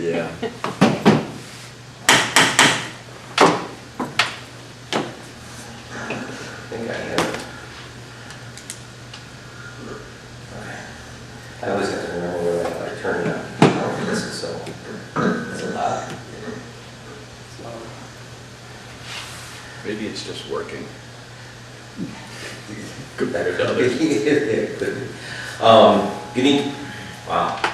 Yeah. I always have to remember where I turn it on. This is so, it's a lot. Maybe it's just working. Compared to others. Yeah, could be. Good evening. Wow.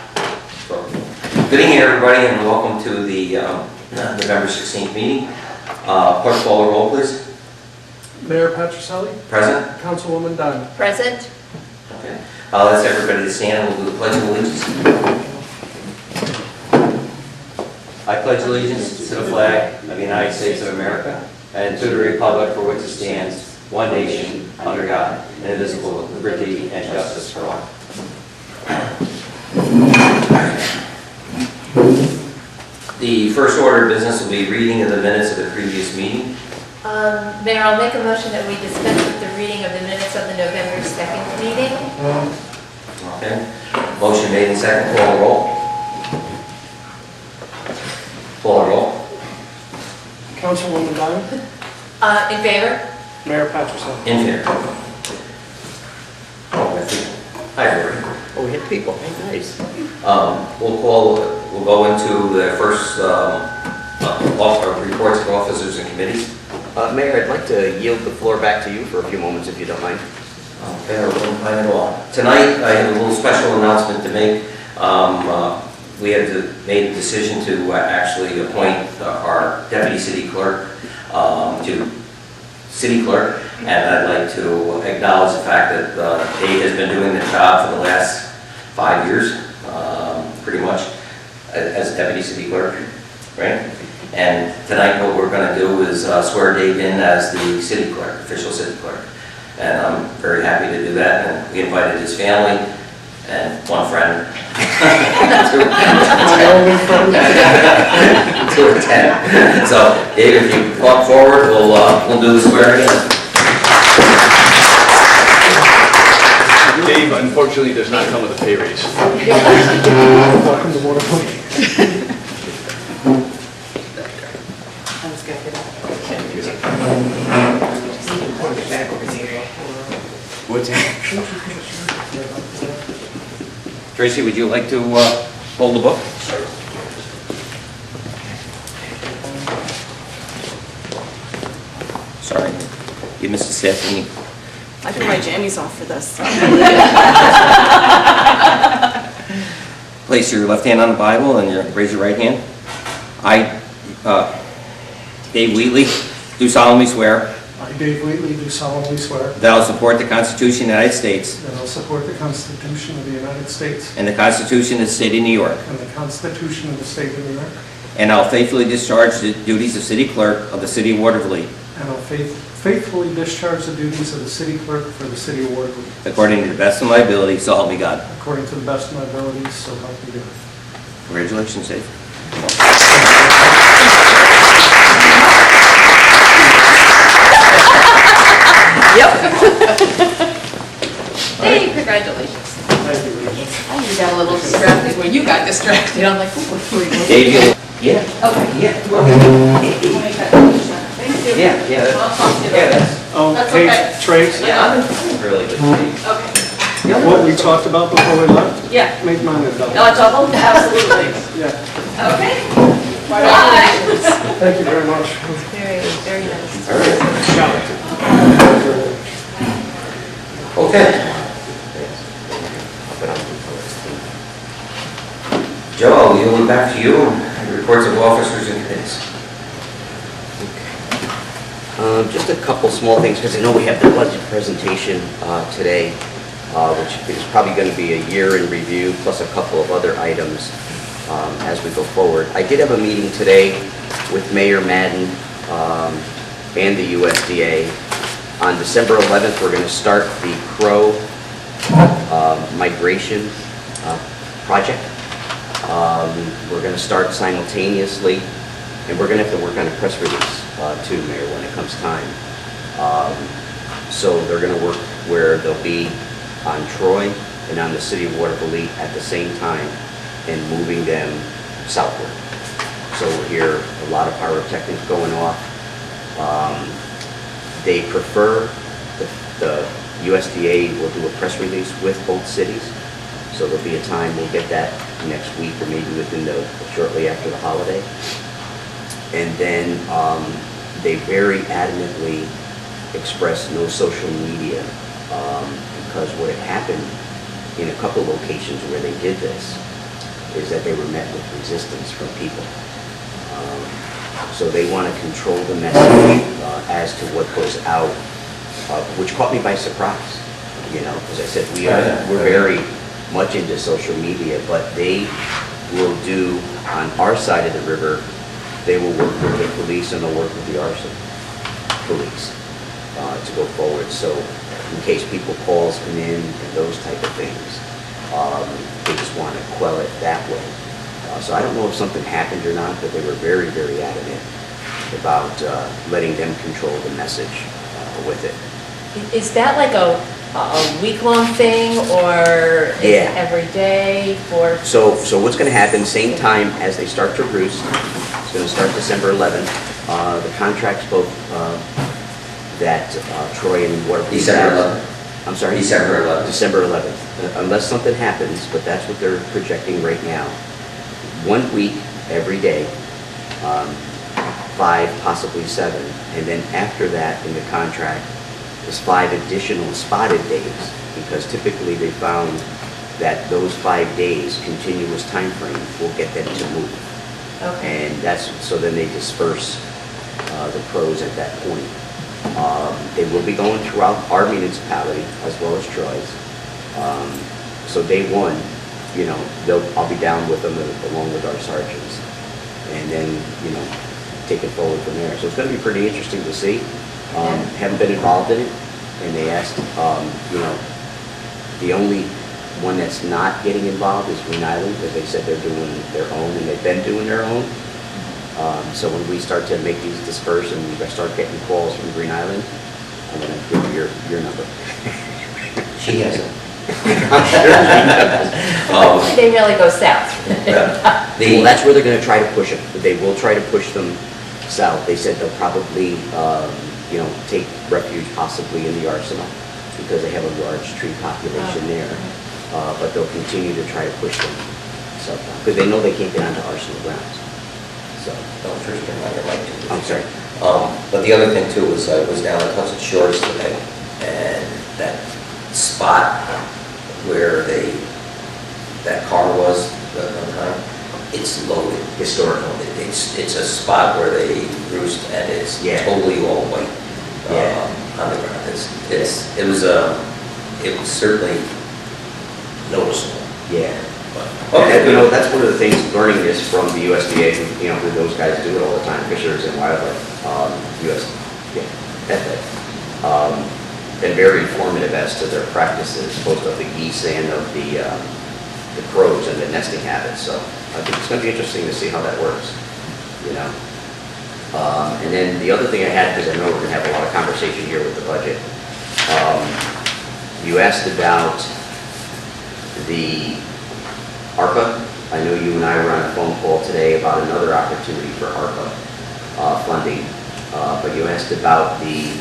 Good evening, everybody, and welcome to the November 16th meeting. Clerk, call the roll, please. Mayor Patricelli. Present. Councilwoman Dunn. Present. Okay. Let's everybody to stand and we'll do the Pledge of Allegiance. I pledge allegiance to the flag of the United States of America and to the republic for which it stands, one nation, under God, indivisible, with liberty and justice for all. The first order of business will be reading of the minutes of the previous meeting. Mayor, I'll make a motion that we dispense with the reading of the minutes of the November 2nd meeting. Okay. Motion made and second. Call the roll. Call the roll. Councilwoman Dunn. In favor? Mayor Patricelli. In favor. Oh, I think. Hi, everybody. Oh, we hit people. Hey, nice. We'll go into the first reports of officers and committees. Mayor, I'd like to yield the floor back to you for a few moments, if you don't mind. Okay, I wouldn't mind at all. Tonight, I have a little special announcement to make. We have made a decision to actually appoint our deputy city clerk to city clerk, and I'd like to acknowledge the fact that Dave has been doing the job for the last 5 years, pretty much, as deputy city clerk, right? And tonight, what we're going to do is swear Dave in as the city clerk, official city clerk. And I'm very happy to do that. And we invited his family and one friend. Two or 10. So, Dave, if you walk forward, we'll do the swearing in. Dave, unfortunately, does not come with a pay raise. Welcome to Watervliet. What's that? Tracy, would you like to hold the book? Sorry, you missed the staff meeting. I took my jammies off for this. Place your left hand on the Bible and raise your right hand. I, Dave Wheatley, do solemnly swear I, Dave Wheatley, do solemnly swear that I will support the Constitution of the United States that I will support the Constitution of the United States and the Constitution of the State of New York, and the Constitution of the State of New York, and I will faithfully discharge the duties of City Clerk of the City of Watervliet and I will faithfully discharge the duties of the city clerk for the city of Watervliet, according to the best of my ability, so help me God. according to the best of my abilities, so help me God. Congratulations, Dave. Yep. Hey, congratulations. Thank you very much. I got a little distracted when you got distracted. I'm like, oh, Dave, you... Yeah. okay. Yeah. Thank you. Yeah, yeah. That's Oh, That's hey, okay. Trace, really good. Dave. Okay. what we talked about before we left, Yeah. make mine a double. No, double? Absolutely. Yeah, Okay. Bye. thank you very much. Very, very nice. All right. Ciao. Okay. Joe, I'll yield it back to you. Reports of officers and committees. Just a couple small things, because I know we have the budget presentation today, which is probably going to be a year in review, plus a couple of other items as we go forward. I did have a meeting today with Mayor Madden and the USDA. On December 11th, we're going to start the Crow migration project. We're going to start simultaneously, and we're going to have to work on a press release too, Mayor, when it comes time. So they're going to work where they'll be on Troy and on the city of Watervliet at the same time, and moving them southward. So we'll hear a lot of pyrotechnics going off. They prefer, the USDA will do a press release with both cities. So there'll be a time, we'll get that next week or maybe shortly after the holiday. And then they very adamantly express no social media because what had happened in a couple of locations where they did this is that they were met with resistance from people. So they want to control the message as to what goes out, which caught me by surprise. You know, as I said, we're very much into social media, but they will do, on our side of the river, they will work with the police and they'll work with the arson police to go forward. So in case people calls come in and those type of things, they just want to quell it that way. So I don't know if something happened or not, but they were very, very adamant about letting them control the message with it. Is that like a week-long thing, or is it Yeah. every day for? So what's going to happen, same time as they start to roost, it's going to start December 11th. The contracts both that Troy and Watervliet. December 11th. I'm sorry? December 11th. December 11th, unless something happens, but that's what they're projecting right now. 1 week, every day, 5, possibly 7, and then after that in the contract is 5 additional spotted days, because typically they found that those 5 days, continuous time frame, will get them to move. Okay. And so then they disperse the pros at that point. They will be going throughout our municipality as well as Troy's. So day 1, you know, I'll be down with them along with our sergeants, and then, you know, take it forward from there. So it's going to be pretty interesting to see. Haven't been involved in it, and they asked, you know, the only one that's not getting involved is Green Island, because they said they're doing their own, and they've been doing their own. So when we start to make these disperse and we start getting calls from Green Island, I'm going to give you your number. She hasn't. They really go south. Well, that's where they're going to try to push them. They will try to push them south. They said they'll probably, you know, take refuge possibly in the arsenal because they have a large tree population there. But they'll continue to try to push them south because they know they can't get onto arsenal grounds. So, First thing I would like to. I'm sorry. But the other thing too was I was down at Townsend Shores today, and that spot where that car was that one time, it's loaded. Historical. It's a spot where they roost, and it's totally all white on the ground. It was certainly noticeable. Yeah. Okay. You know, that's one of the things, learning this from the USDA, you know, who those guys do it all the time, Fishers and Wildlife, been very informative as to their practices, both of the geese and of the crows and the nesting habits. So I think it's going to be interesting to see how that works, you know. And then the other thing I had, because I know we're going to have a lot of conversation here with the budget, you asked about the ARPA. I know you and I were on a phone call today about another opportunity for ARPA funding, but you asked about the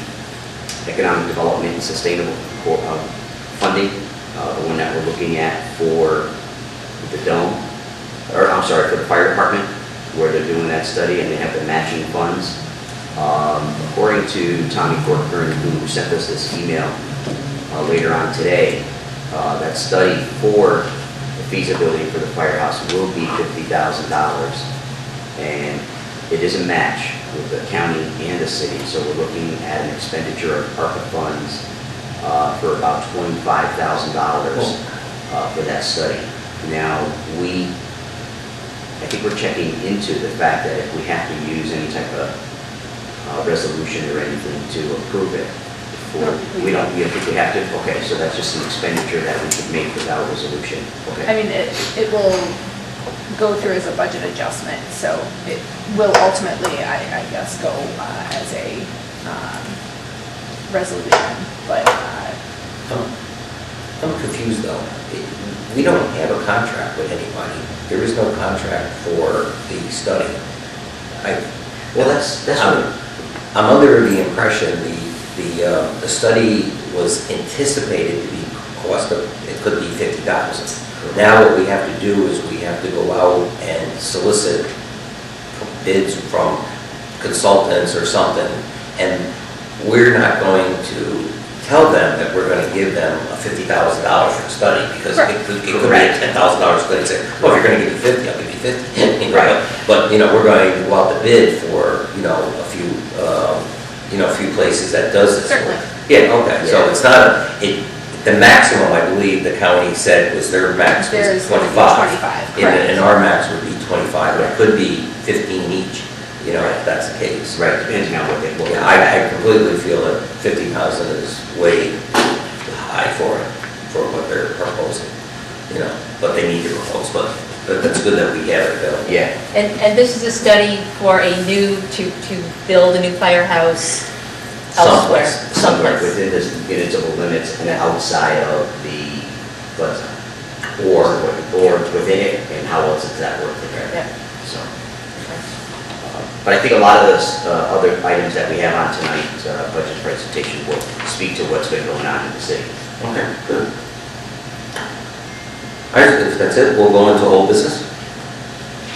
economic development and sustainable funding, the one that we're looking at for the dome, or I'm sorry, for the fire department, where they're doing that study and they have the matching funds. According to Tommy Corcoran, who sent us this email later on today, that study for the feasibility for the firehouse will be $50,000, and it is a match with the county and the city, so we're looking at an expenditure of ARPA funds for about $25,000 for that study. Now, I think we're checking into the fact that if we have to use any type of resolution or anything to approve it, we don't think we have to? Okay, so that's just an expenditure that we could make without a resolution. Okay. I mean, it will go through as a budget adjustment, so it will ultimately, I guess, go as a resolution, but... I'm confused though. We don't have a contract with anybody there is no contract for the study. Well, that's what, I'm under the impression the study was anticipated to be cost of, it could be 50,000. Now what we have to do is we have to go out and solicit bids from consultants or something, and we're not going to tell them that we're going to give them a $50,000 for the study, because it could be a $10,000 study. Say, well, if you're going to give me 50, I'll give you 50. You know, Right. But you know, we're going to go out to bid for a few places that does this. Certainly. Yeah. Okay. So Yeah. it's not the maximum. I believe the county said was their max was There's 25. 25, And correct. our max would be 25, but it could be 15 each, you know, if that's the case. right, depending on what they look Yeah, at. I completely feel that 50,000 is way high for what they're proposing, you know, but they need to propose, but that's good that we have it available. Yeah, And this is a study for to build a new firehouse elsewhere? Someplace. somewhere within the municipal limits and outside of the flood zone. Or- Or within it, and how else does that work together? Yeah. So, but I think a lot of those other items that we have on tonight's budget presentation will speak to what's been going on in the city. Okay, good. All right, if that's it, we'll go into old business.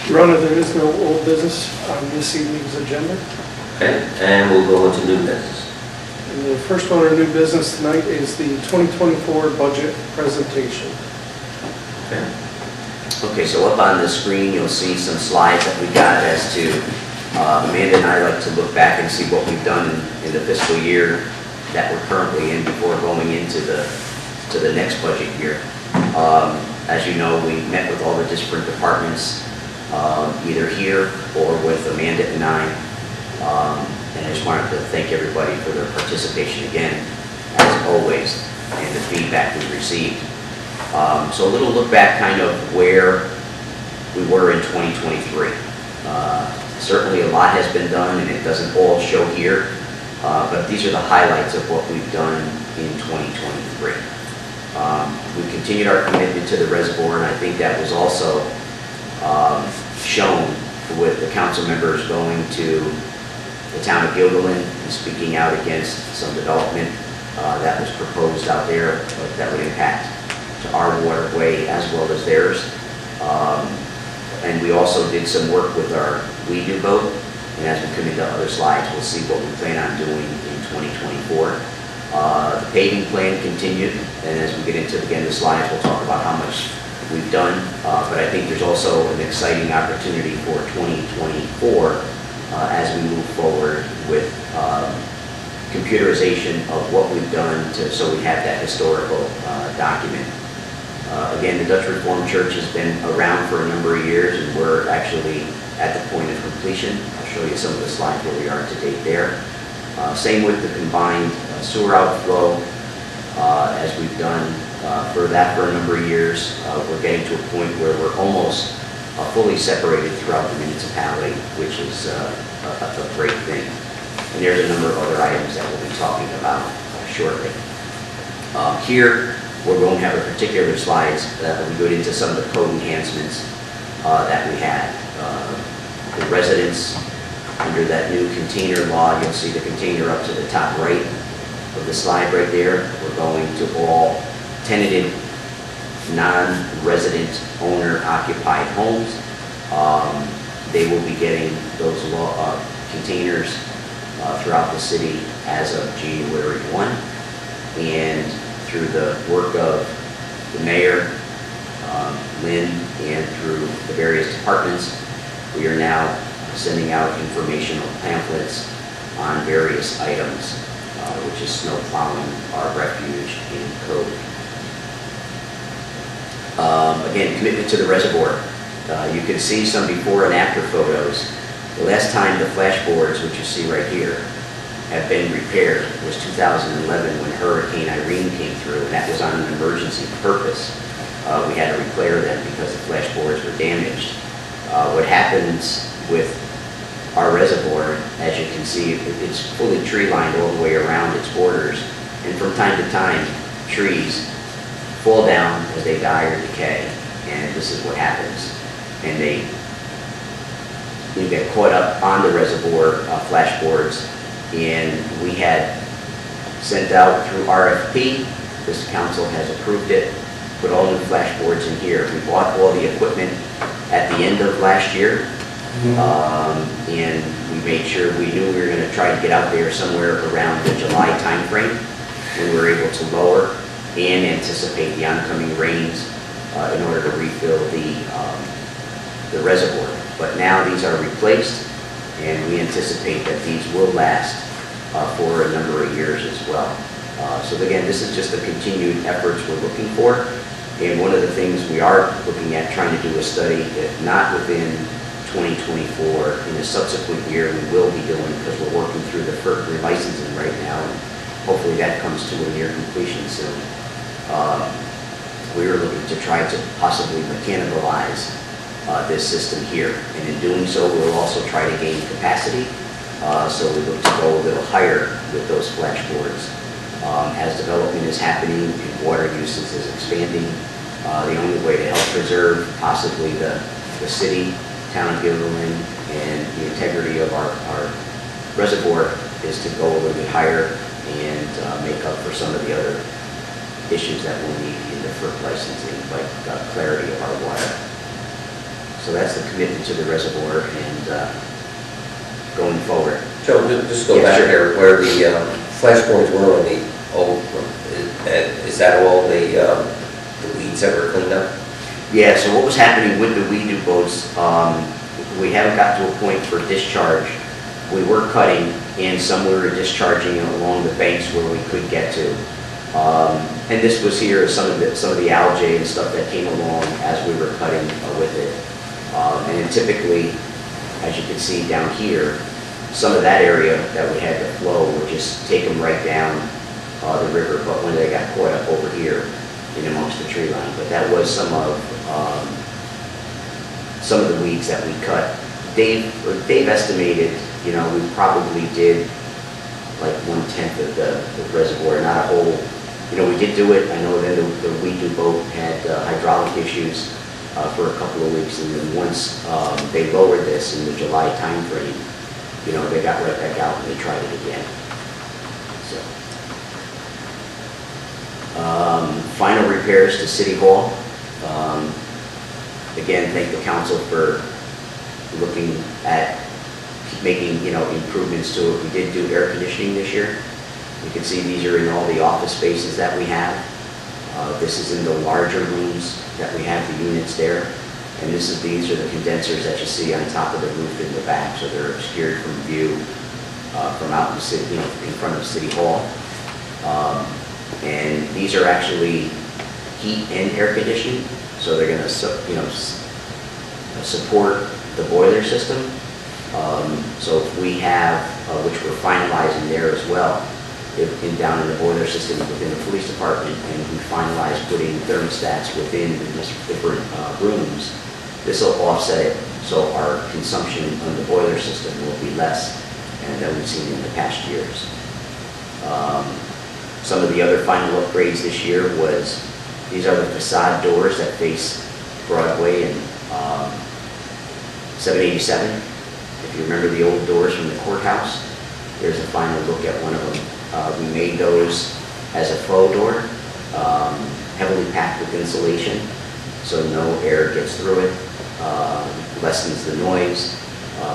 Your Honor, there is no old business on this evening's agenda. Okay, and we'll go into new business. And the first one on new business tonight is the 2024 budget presentation. Okay. Okay, so up on the screen, you'll see some slides that we got as to, Amanda and I like to look back and see what we've done in the fiscal year that we're currently in before going into the next budget year. As you know, we met with all the different departments, either here or with Amanda and I. And I just wanted to thank everybody for their participation again, as always, and the feedback we received. So a little look back kind of where we were in 2023. Certainly a lot has been done, and it doesn't all show here, but these are the highlights of what we've done in 2023. We continued our commitment to the reservoir, and I think that was also shown with the council members going to the town of Gilderland and speaking out against some development that was proposed out there that would impact to our waterway as well as theirs. And we also did some work with our We Do boat, and as we come into other slides, we'll see what we plan on doing in 2024. The paving plan continued, and as we get into again the slides, we'll talk about how much we've done. But I think there's also an exciting opportunity for 2024 as we move forward with computerization of what we've done so we have that historical document. Again, the Dutch Reformed Church has been around for a number of years, and we're actually at the point of completion. I'll show you some of the slides where we are to date there. Same with the combined sewer outflow, as we've done for a number of years. We're getting to a point where we're almost fully separated throughout the municipality, which is a great thing. And there's a number of other items that we'll be talking about shortly. Here, we won't have a particular slides that will go into some of the code enhancements that we had. The residents, under that new container law, you'll see the container up to the top right of the slide right there. We're going to all tenanted, non-resident owner-occupied homes. They will be getting those containers throughout the city as of January 1. And through the work of the mayor, Lynn, and through the various departments, we are now sending out informational pamphlets on various items, which is snow plowing, our refuge, and code. Again, commitment to the reservoir. You can see some before and after photos. The last time the flashboards, which you see right here, have been repaired was 2011 when Hurricane Irene came through, and that was on an emergency purpose. We had to repair them because the flashboards were damaged. What happens with our reservoir, as you can see, it's fully tree-lined all the way around its borders, and from time to time, trees fall down as they die or decay, and this is what happens. and we got caught up on the reservoir flashboards, and we had sent out through RFP. This council has approved it, put all new flashboards in here. We bought all the equipment at the end of last year, and we made sure we knew we were going to try to get out there somewhere around the July timeframe. We were able to lower and anticipate the oncoming rains in order to refill the reservoir. But now these are replaced, and we anticipate that these will last for a number of years as well. So again, this is just the continued efforts we're looking for. And one of the things we are looking at, trying to do a study, if not within 2024, in a subsequent year, we will be doing, because we're working through the FERC relicensing right now, and hopefully that comes to a near completion soon. We are looking to try to possibly mechanicalize this system here. And in doing so, we'll also try to gain capacity. So we look to go a little higher with those flashboards. As development is happening and water usage is expanding, the only way to help preserve possibly the city, town of Gilderland, and the integrity of our reservoir is to go a little bit higher and make up for some of the other issues that we'll need in the FERC licensing, like clarity of our water. So that's the commitment to the reservoir and going forward. Joe, just go Yeah, back sure. there where the flashboards were on the old one. Is that all the weeds that were cleaned up? Yeah, so what was happening with the weed boats, we haven't got to a point for discharge. We were cutting, and some we were discharging along the banks where we could get to. And this was here, some of the algae and stuff that came along as we were cutting with it. And then typically, as you can see down here, some of that area that we had to flow would just take them right down the river, but when they got caught up over here in amongst the tree line. But that was some of the weeds that we cut. Dave estimated, we probably did like 1/10 of the reservoir, not a whole. We did do it. I know then the weed boat had hydraulic issues for a couple of weeks, and then once they lowered this in the July timeframe, they got right back out and they tried it again. So, final repairs to City Hall. Again, thank the council for looking at making, improvements to it. We did do air conditioning this year. You can see these are in all the office spaces that we have. This is in the larger rooms that we have the units there. And these are the condensers that you see on top of the roof in the back, so they're obscured from view from out in the city, in front of City Hall. And these are actually heat and air conditioning, so they're going to, support the boiler system. So if we have, which we're finalizing there as well, down in the boiler system within the police department, and we finalize putting thermostats within the different rooms, this will offset it, so our consumption on the boiler system will be less than we've seen in the past years. Some of the other final upgrades this year was, these are the facade doors that face Broadway and 787. If you remember the old doors from the courthouse, there's a final look at one of them. We made those as a faux door, heavily packed with insulation, so no air gets through it, lessens the noise,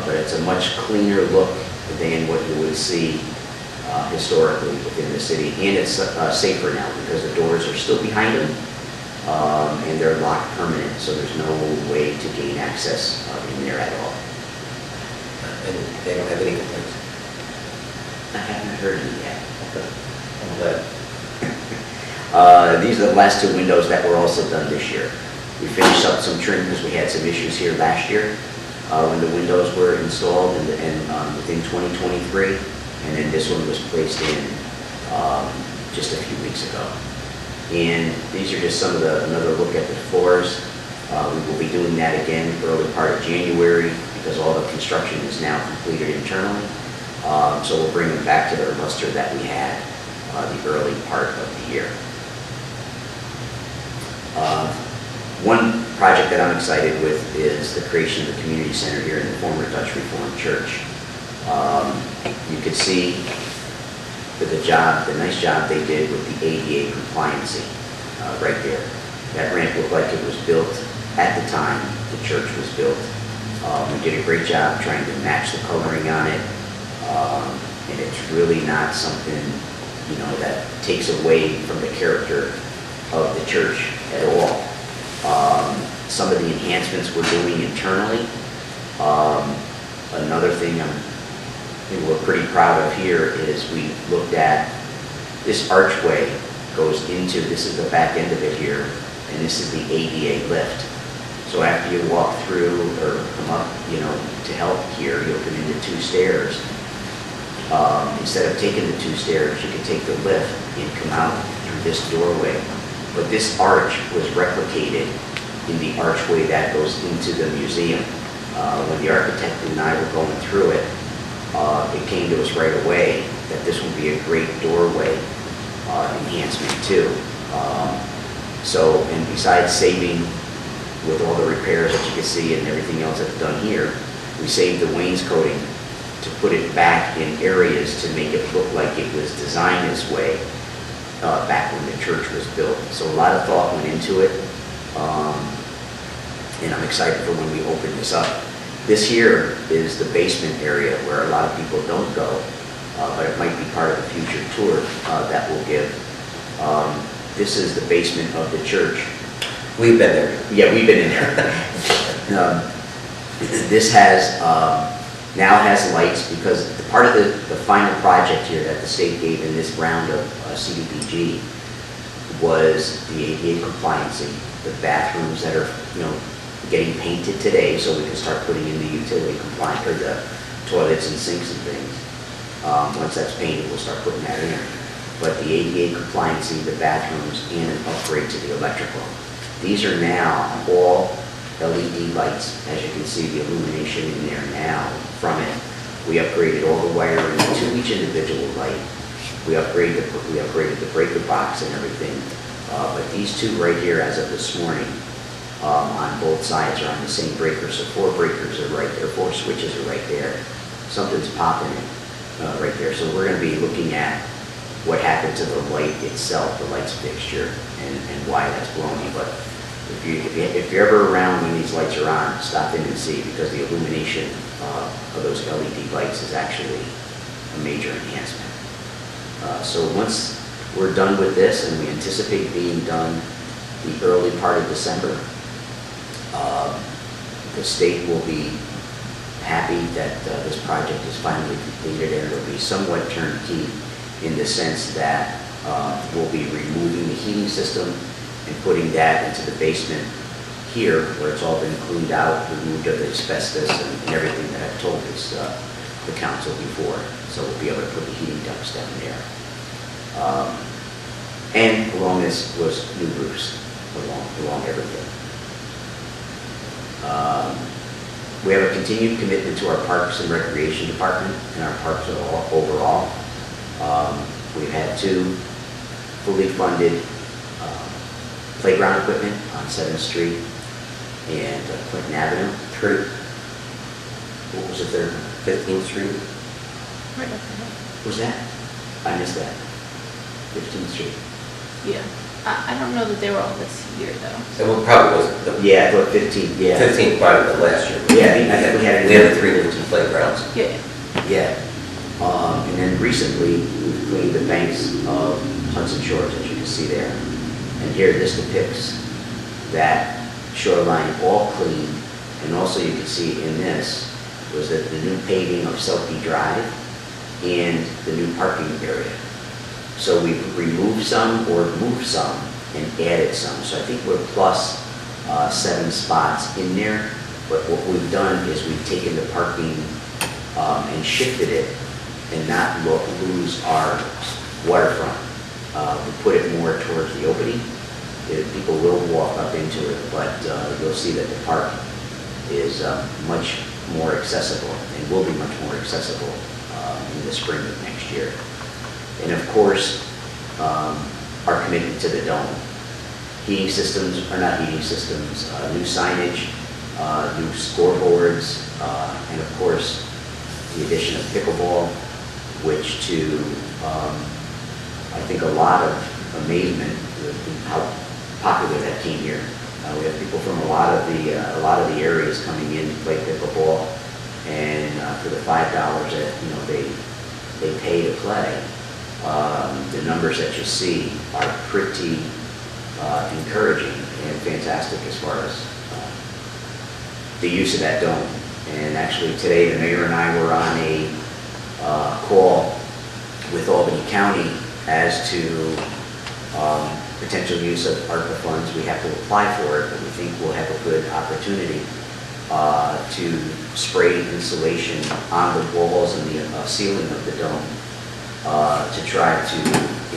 but it's a much cleaner look than what you would see historically within the city. And it's safer now because the doors are still behind them, and they're locked permanent, so there's no way to gain access in there at all. And they don't have any complaints? I haven't heard it yet. But These are the last two windows that were also done this year. We finished up some trim because we had some issues here last year when the windows were installed and within 2023, and then this one was placed in just a few weeks ago. And these are just some of another look at the floors. We will be doing that again early part of January because all the construction is now completed internally. So we'll bring them back to their luster that we had the early part of the year. One project that I'm excited with is the creation of the community center here in the former Dutch Reformed Church. You could see the nice job they did with the ADA compliancy right there. That ramp looked like it was built at the time the church was built. We did a great job trying to match the coloring on it, and it's really not something, you know, that takes away from the character of the church at all. Some of the enhancements we're doing internally. Another thing we're pretty proud of here is we looked at this archway goes into, this is the back end of it here, and this is the ADA lift. So after you walk through or come up, you know, to help here, you'll come into 2 stairs. Instead of taking the 2 stairs, you can take the lift and come out through this doorway. But this arch was replicated in the archway that goes into the museum. When the architect and I were going through it, it came to us right away that this would be a great doorway enhancement too. And besides saving with all the repairs that you can see and everything else that's done here, we saved the wainscoting to put it back in areas to make it look like it was designed this way back when the church was built. So a lot of thought went into it, and I'm excited for when we open this up. This here is the basement area where a lot of people don't go, but it might be part of a future tour that we'll give. This is the basement of the church. We've been there. Yeah, we've been in there. This has, now has lights because part of the final project here that the state gave in this round of CDBG was the ADA compliancy, the bathrooms that are, you know, getting painted today so we can start putting in the utility compliant, or the toilets and sinks and things. Once that's painted, we'll start putting that in. But the ADA compliancy, the bathrooms, and an upgrade to the electrical. These are now all LED lights. As you can see, the illumination in there now from it. We upgraded all the wiring to each individual light. We upgraded the breaker box and everything. But these 2 right here, as of this morning, on both sides are on the same breaker. So 4 breakers are right there, 4 switches are right there. Something's popping right there. So we're going to be looking at what happened to the light itself, the lights fixture, and why that's blowing. But if you're ever around when these lights are on, stop in and see, because the illumination of those LED lights is actually a major enhancement. So once we're done with this, and we anticipate being done the early part of December, the state will be happy that this project is finally completed, and it'll be somewhat turnkey in the sense that we'll be removing the heating system and putting that into the basement here, where it's all been cleaned out, removed of the asbestos and everything that I've told the council before. So we'll be able to put the heating ducts down there. And along this was new roofs along everything. We have a continued commitment to our Parks and Recreation Department and our parks overall. We've had 2 fully funded playground equipment on 7th Street and Clinton Avenue. 3. What was the third? 15th Street. Right up there. What was that? I missed that. 15th Street. Yeah. I don't know that they were all this year, though. It probably wasn't the Yeah, I thought 15, yeah. 15th, probably the last year. Yeah, we had the 3 new playgrounds. Yeah. Yeah. And then recently, we've cleaned the banks of Hudson Shores, as you can see there. And here, this depicts that shoreline all clean. And also, you can see in this was that the new paving of Selkie Drive and the new parking area. So we've removed some or moved some and added some. So I think we're plus 7 spots in there. But what we've done is we've taken the parking and shifted it and not lose our waterfront. We put it more towards the opening. People will walk up into it, but you'll see that the park is much more accessible and will be much more accessible in the spring of next year. And of course, our commitment to the dome. heating systems, or not heating systems, new signage, new scoreboards, and of course, the addition of pickleball, which to, I think, a lot of amazement with how popular that team here. We have people from a lot of the areas coming in to play pickleball, and for the $5 that they pay to play, the numbers that you see are pretty encouraging and fantastic as far as the use of that dome. And actually today, the mayor and I were on a call with Albany County as to potential use of ARPA funds. We have to apply for it, but we think we'll have a good opportunity to spray insulation on the walls and the ceiling of the dome to try to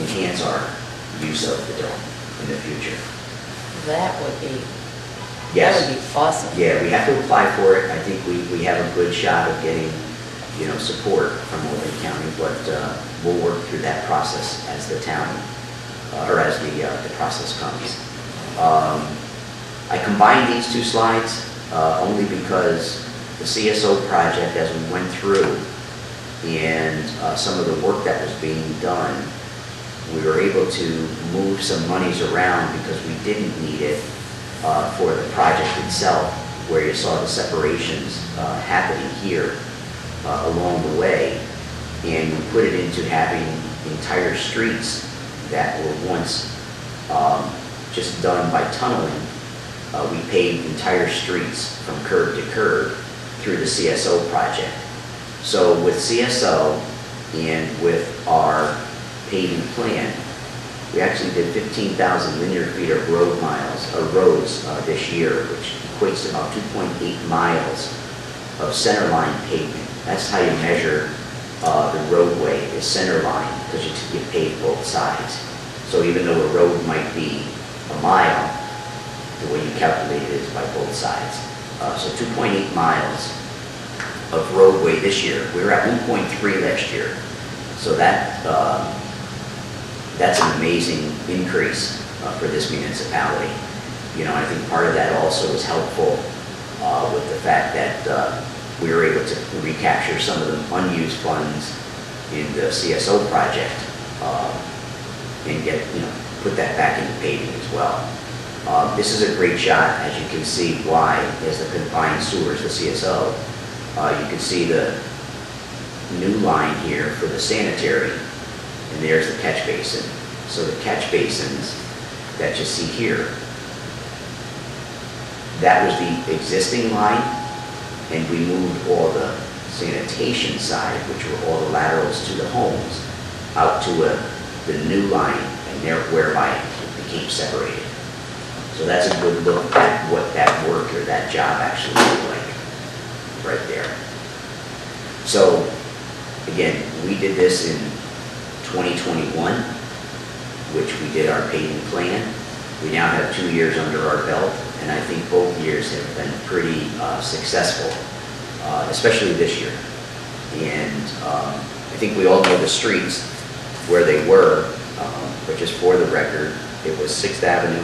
enhance our use of the dome in the future. That would be, Yes. that would be awesome. Yeah, we have to apply for it. I think we have a good shot of getting, support from Albany County, but we'll work through that process as the town, or as the process comes. I combined these two slides only because the CSO project, as we went through, and some of the work that was being done, we were able to move some monies around because we didn't need it for the project itself, where you saw the separations happening here along the way, and we put it into having entire streets that were once just done by tunneling. We paved entire streets from curb to curb through the CSO project. So with CSO and with our paving plan, we actually did 15,000 linear feet of roads this year, which equates to about 2.8 miles of center line pavement. That's how you measure the roadway is center line, because you pave both sides. So even though a road might be a mile, the way you calculate it is by both sides. So 2.8 miles of roadway this year. We were at 1.3 last year. So that's an amazing increase for this municipality. I think part of that also was helpful with the fact that we were able to recapture some of the unused funds in the CSO project and put that back into paving as well. This is a great shot, as you can see why, as the combined sewers, the CSO, you can see the new line here for the sanitary, and there's the catch basin. So the catch basins that you see here, that was the existing line, and we moved all the sanitation side, which were all the laterals to the homes, out to the new line, and whereby it became separated. So that's a good look at what that work or that job actually looked like right there. So again, we did this in 2021, which we did our paving plan. We now have 2 years under our belt, and I think both years have been pretty successful, especially this year. And I think we all know the streets where they were, but just for the record, it was 6th Avenue,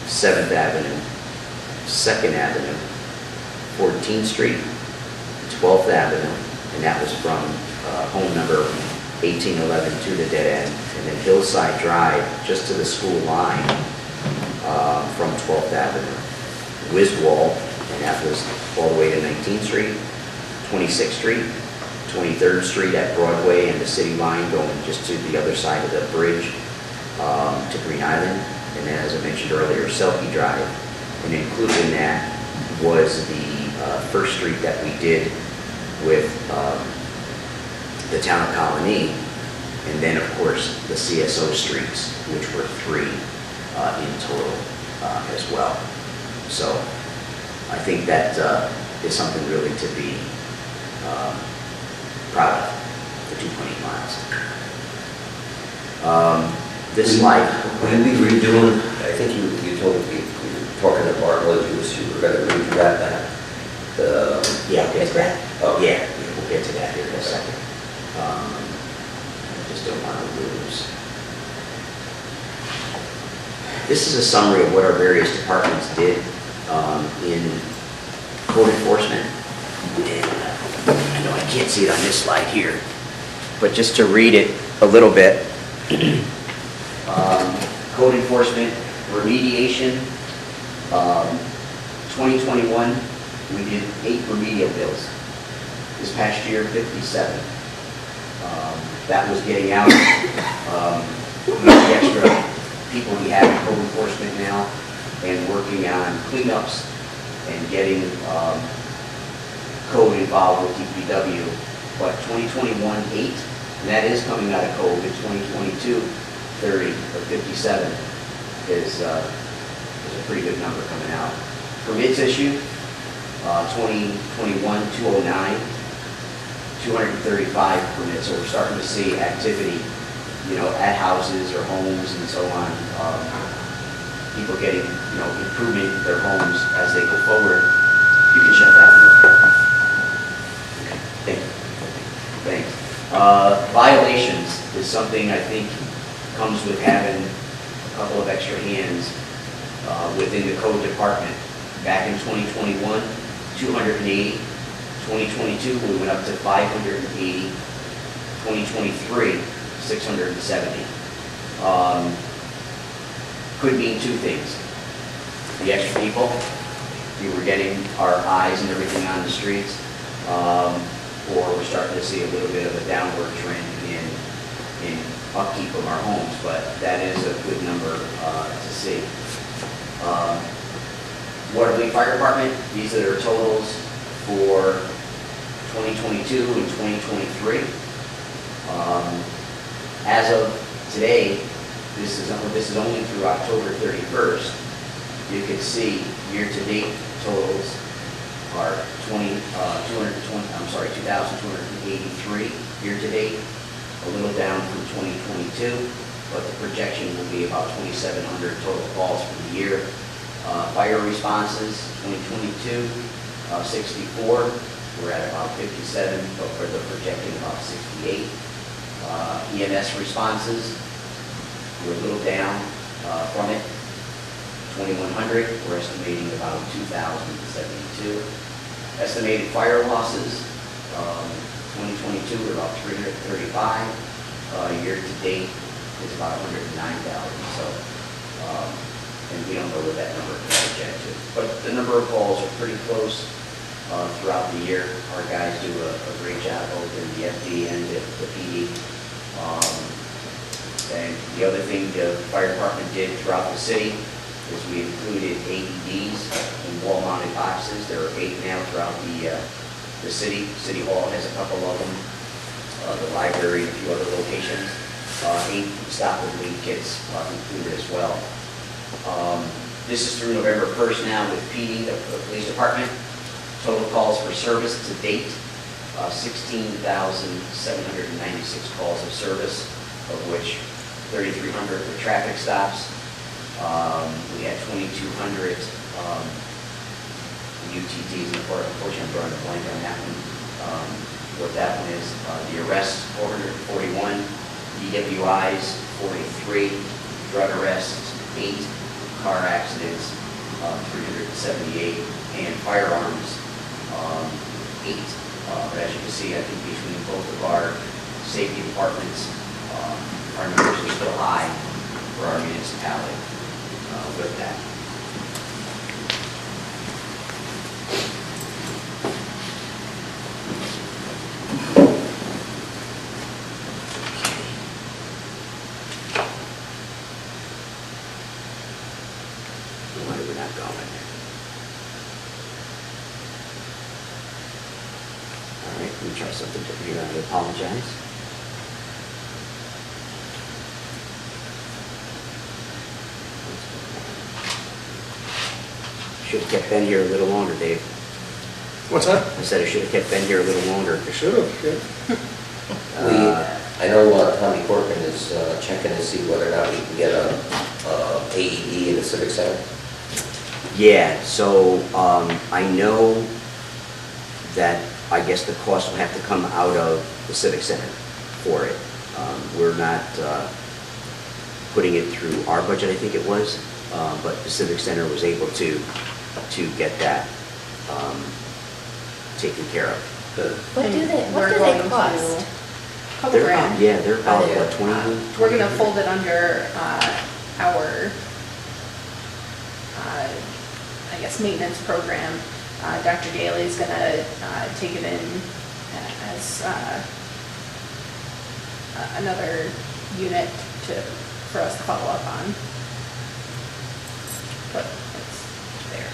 7th Avenue, 2nd Avenue, 14th Street, 12th Avenue, and that was from home number 1811 to the dead end, and then Hillside Drive just to the school line from 12th Avenue. Wiswall, and that was all the way to 19th Street, 26th Street, 23rd Street at Broadway and the city line going just to the other side of the bridge to Green Island, and then, as I mentioned earlier, Selkie Drive, and included in that was the first street that we did with the town of Colony, and then of course the CSO streets, which were 3 in total as well. So I think that is something really to be proud of, the 2.8 miles. This slide. When we were doing, I think you told me, you were talking to Bartlett, you were going to read that. Yeah, we'll get to that. Oh. Yeah, we'll get to that here in a second. I just don't want to lose. This is a summary of what our various departments did in code enforcement. And I know I can't see it on this slide here, but just to read it a little bit. Code enforcement, remediation, 2021, we did 8 remedial bills. This past year, 57. That was getting out the extra people we have in code enforcement now and working on cleanups and getting code involved with DPW. But 2021, 8, and that is coming out of code. 2022, 30 or 57 is a pretty good number coming out. Permits issued, 2021, 209, 235 permits. So we're starting to see activity, at houses or homes and so on. People getting, improving their homes as they go forward. You can shut that one off. Okay, thanks. Violations is something I think comes with having a couple of extra hands within the code department. Back in 2021, 280. 2022, we went up to 580. 2023, 670. Could mean 2 things. The extra people, we were getting our eyes and everything on the streets, or we're starting to see a little bit of a downward trend in upkeep of our homes, but that is a good number to see. Watervliet Fire Department, these are their totals for 2022 and 2023. As of today, this is only through October 31st. You can see year-to-date totals are 2,283 year-to-date, a little down from 2022, but the projection will be about 2,700 total calls for the year. Fire responses, 2022, 64. We're at about 57, but for the projecting about 68. EMS responses, we're a little down from it. 2,100, we're estimating about 2,072. Estimated fire losses, 2022, we're about 335. Year to date, it's about 109,000. So, and we don't know what that number can project to. But the number of calls are pretty close throughout the year. Our guys do a great job both in the FD and the PD. And the other thing the fire department did throughout the city is we included AEDs in wall-mounted boxes. There are 8 now throughout the city. City Hall has a couple of them. The library, a few other locations. 8 stop and bleed kits included as well. This is through November 1st now with PD, the police department. Total calls for service to date, 16,796 calls of service, of which 3,300 were traffic stops. We had 2,200 UTTs, and unfortunately I'm drawing a blank on that one. What that one is, the arrests, 441, DWIs, 43, drug arrests, 8, car accidents, 378, and firearms, 8. But as you can see, I think between both of our safety departments, our numbers are still high for our municipality with that. Why are we not going? All right, let me try something different here. I apologize. Should have kept Ben here a little longer, Dave. What's that? I said I should have kept Ben here a little longer. You should have, yeah. I know Tommy Corcoran is checking to see whether or not we can get a AED in the Civic Center. Yeah, so I know that I guess the cost will have to come out of the Civic Center for it. We're not putting it through our budget, I think it was. but the Civic Center was able to get that taken care of. What do they We're going to- cost? Couple They're grand. Yeah, they're about, Are they- what, 20? We're gonna fold it under our, I guess, maintenance program. Dr. Daly's gonna take it in as another unit for us to follow up on. But it's there.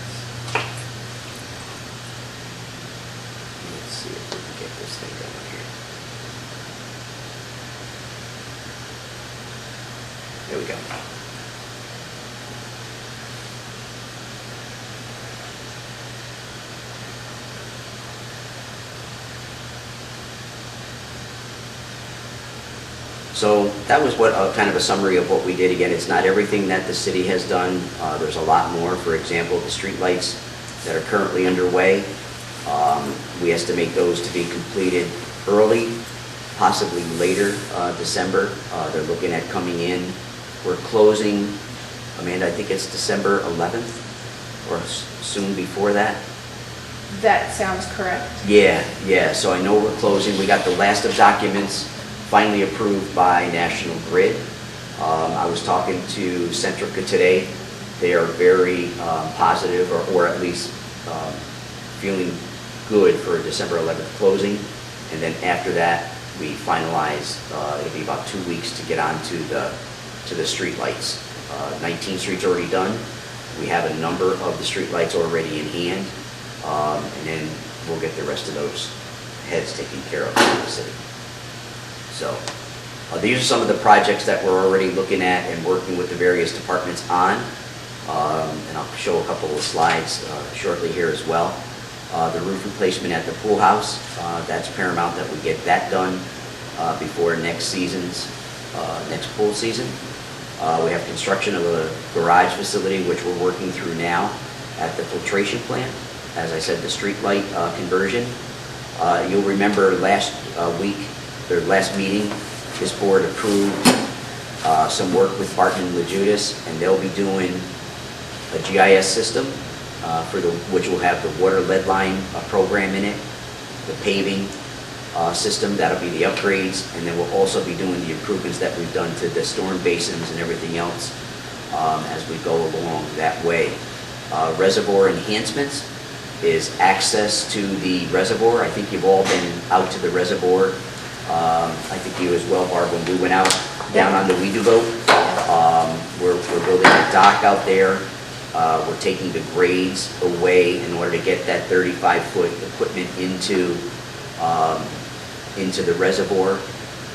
Let's see if we can get this thing going here. There we go. So that was what, kind of a summary of what we did. Again, it's not everything that the city has done. There's a lot more. For example, the streetlights that are currently underway, we estimate those to be completed early, possibly later December. They're looking at coming in. We're closing, Amanda, I think it's December 11th or soon before that. That sounds correct. Yeah, so I know we're closing. We got the last of documents finally approved by National Grid. I was talking to Centrica today. They are very positive, or at least feeling good for a December 11th closing. And then after that, we finalize, it'll be about 2 weeks to get onto the street lights. 19th Street's already done. We have a number of the street lights already in hand. And then we'll get the rest of those heads taken care of in the city. So these are some of the projects that we're already looking at and working with the various departments on. And I'll show a couple of slides shortly here as well. The roof replacement at the pool house, that's paramount that we get that done before next pool season. We have construction of a garage facility, which we're working through now at the filtration plant. As I said, the street light conversion. You'll remember last meeting, this board approved some work with Barton and LaJudas, and they'll be doing a GIS system which will have the water lead line program in it, the paving system, that'll be the upgrades, and then we'll also be doing the improvements that we've done to the storm basins and everything else as we go along that way. Reservoir enhancements is access to the reservoir. I think you've all been out to the reservoir. I think you as well, Barb, when we went out down on the Weedo boat. We're building a dock out there. We're taking the grades away in order to get that 35-foot equipment into the reservoir.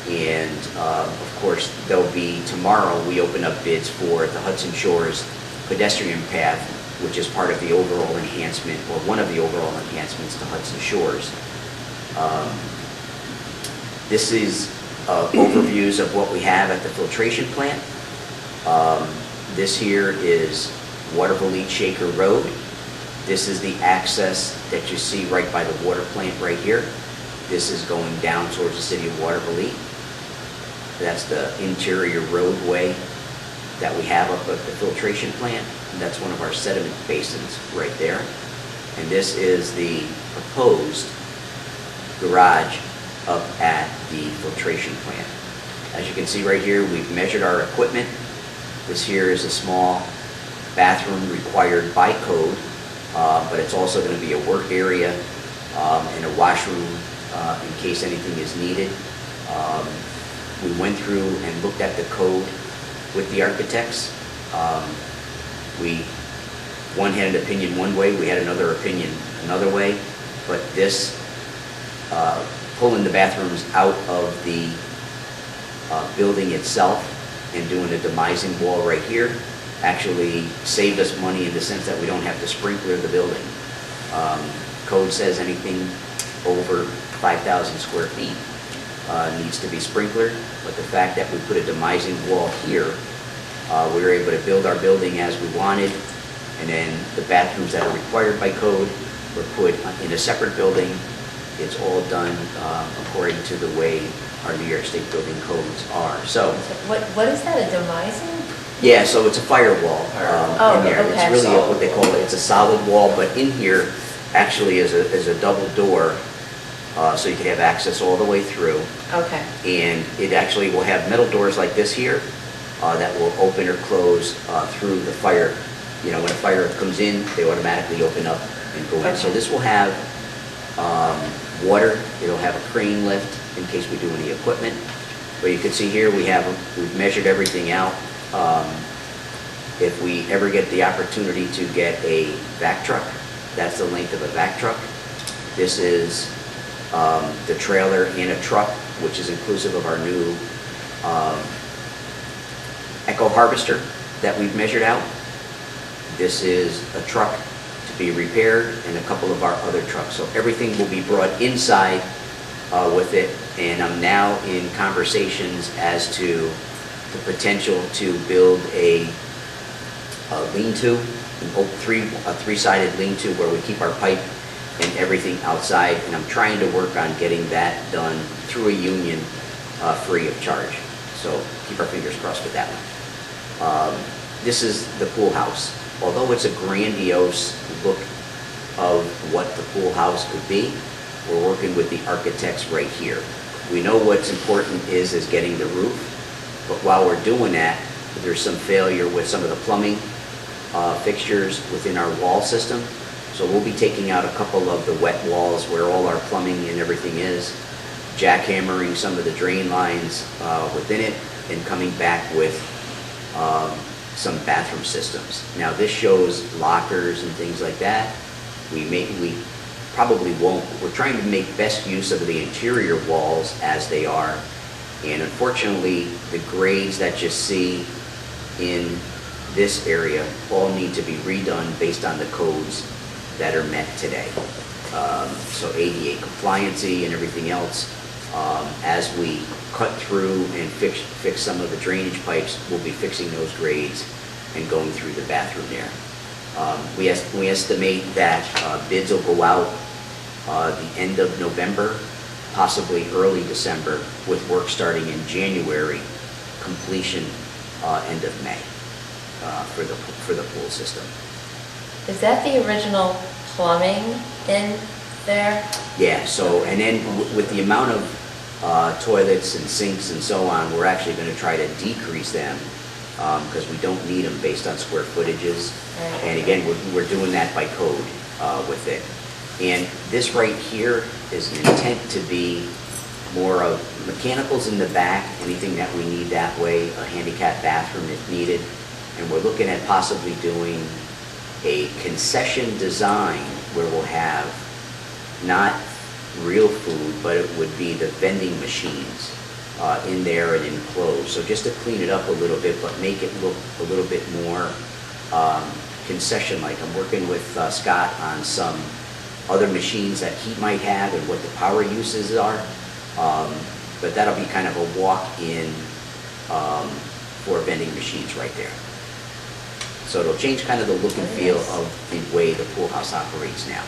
And of course, there'll be, tomorrow, we open up bids for the Hudson Shores pedestrian path, which is part of the overall enhancement, or one of the overall enhancements to Hudson Shores. This is overviews of what we have at the filtration plant. This here is Watervliet Shaker Road. This is the access that you see right by the water plant right here. This is going down towards the city of Watervliet. That's the interior roadway that we have up at the filtration plant. And that's one of our sediment basins right there. And this is the proposed garage up at the filtration plant. As you can see right here, we've measured our equipment. This here is a small bathroom required by code, but it's also going to be a work area and a washroom in case anything is needed. We went through and looked at the code with the architects. One had an opinion one way, we had another opinion another way, but this pulling the bathrooms out of the building itself and doing a demising wall right here actually saved us money in the sense that we don't have to sprinkler the building. Code says anything over 5,000 square feet needs to be sprinklered, but the fact that we put a demising wall here, we were able to build our building as we wanted, and then the bathrooms that are required by code were put in a separate building. It's all done according to the way our New York State building codes are. So What is that, a demising? Yeah, so it's a firewall Oh, in there. It's okay. really what they call it, it's a solid wall, but in here actually is a double door, so you can have access all the way through. Okay. And it actually will have metal doors like this here that will open or close through the fire. You know, when a fire comes in, they automatically open up and go in. So Okay. this will have water, it'll have a crane lift in case we do any equipment. But you can see here, we've measured everything out. If we ever get the opportunity to get a vac truck, that's the length of a vac truck. This is the trailer and a truck, which is inclusive of our new Echo Harvester that we've measured out. This is a truck to be repaired and a couple of our other trucks. So everything will be brought inside with it, and I'm now in conversations as to the potential to build a lean-to, a three-sided lean-to where we keep our pipe and everything outside, and I'm trying to work on getting that done through a union free of charge. So keep our fingers crossed with that one. This is the pool house. Although it's a grandiose look of what the pool house could be, we're working with the architects right here. We know what's important is getting the roof, but while we're doing that, there's some failure with some of the plumbing fixtures within our wall system. So we'll be taking out a couple of the wet walls where all our plumbing and everything is, jackhammering some of the drain lines within it, and coming back with some bathroom systems. Now this shows lockers and things like that. We probably won't. We're trying to make best use of the interior walls as they are. And unfortunately, the grades that you see in this area all need to be redone based on the codes that are met today. So ADA compliancy and everything else. As we cut through and fix some of the drainage pipes, we'll be fixing those grades and going through the bathroom there. We estimate that bids will go out the end of November, possibly early December, with work starting in January, completion end of May for the pool system. Is that the original plumbing in there? Yeah, so, and then with the amount of toilets and sinks and so on, we're actually going to try to decrease them because we don't need them based on square footages. Right. And again, we're doing that by code with it. And this right here is an intent to be more of mechanicals in the back, anything that we need that way, a handicap bathroom if needed. And we're looking at possibly doing a concession design where we'll have not real food, but it would be the vending machines in there and enclosed. So just to clean it up a little bit, but make it look a little bit more concession-like. I'm working with Scott on some other machines that he might have and what the power uses are. But that'll be kind of a walk-in for vending machines right there. So it'll change kind of the look and feel of the way the pool house operates now.